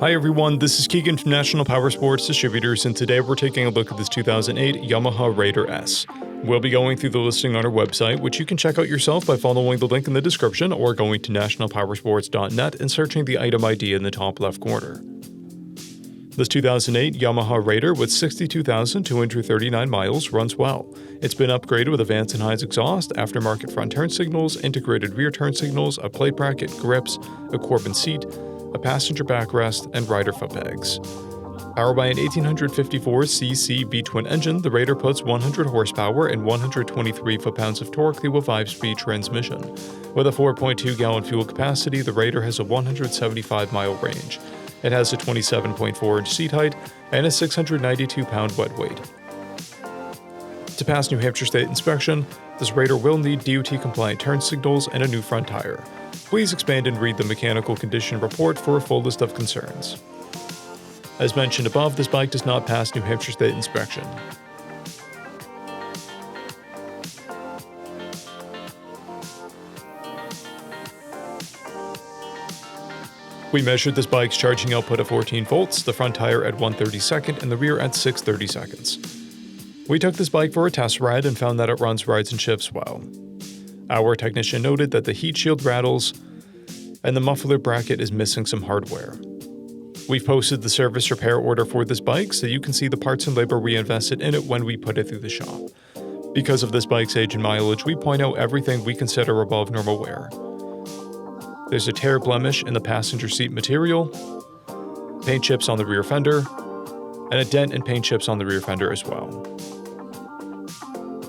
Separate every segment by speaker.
Speaker 1: Hi everyone, this is Keegan from National Powersports Distributors, and today we're taking a look at this 2008 Yamaha RAIDER S. We'll be going through the listing on our website, which you can check out yourself by following the link in the description or going to nationalpowersports.net and searching the item ID in the top left corner. This 2008 Yamaha RAIDER with 62,239 miles runs well. It's been upgraded with a Vance & Hines exhaust, aftermarket front turn signals, integrated rear turn signals, a plate bracket, grips, a Corbin seat, a passenger backrest, and rider footpegs. Powered by an 1854cc V-twin engine, the RAIDER puts 100 horsepower and 123 foot-pounds of torque through a 5-speed transmission. With a 4.2-gallon fuel capacity, the RAIDER has a 175-mile range. It has a 27.4-inch seat height and a 692-pound wet weight. To pass New Hampshire State inspection, this RAIDER will need DOT-compliant turn signals and a new front tire. Please expand and read the mechanical condition report for a full list of concerns. As mentioned above, this bike does not pass New Hampshire State inspection. We measured this bike's charging output at 14 volts, the front tire at 1/32 and the rear at 6/32. We took this bike for a test ride and found that it runs, rides, and shifts well. Our technician noted that the heat shield rattles and the muffler bracket is missing some hardware. We've posted the service repair order for this bike so you can see the parts and labor we invested in it when we put it through the shop. Because of this bike's age and mileage, we point out everything we consider above normal wear. There's a tear blemish in the passenger seat material, paint chips on the rear fender, and a dent and paint chips on the rear fender as well.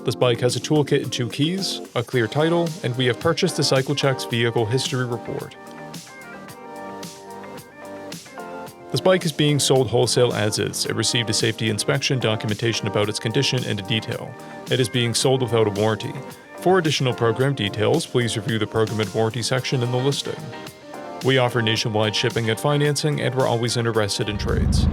Speaker 1: This bike has a toolkit and 2 keys, a clear title, and we have purchased the CycleCheck's vehicle history report. This bike is being sold wholesale as is. It received a safety inspection, documentation about its condition, and a detail. It is being sold without a warranty. For additional program details, please review the program and warranty section in the listing. We offer nationwide shipping and financing, and we're always interested in trades.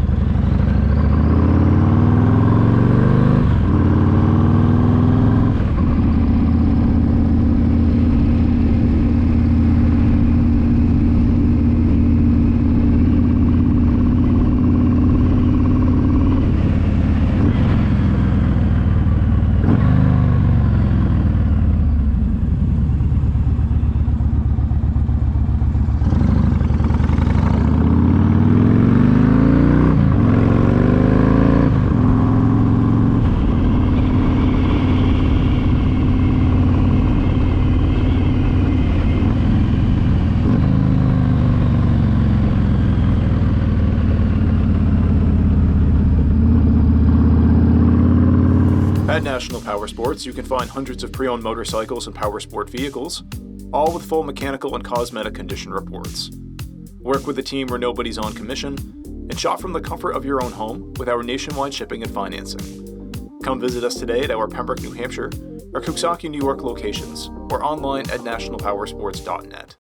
Speaker 2: At National Powersports, you can find hundreds of pre-owned motorcycles and powersport vehicles, all with full mechanical and cosmetic condition reports. Work with a team where nobody's on commission, and shop from the comfort of your own home with our nationwide shipping and financing. Come visit us today at our Pembroke, New Hampshire, or Coxsackie, New York locations, or online at nationalpowersports.net.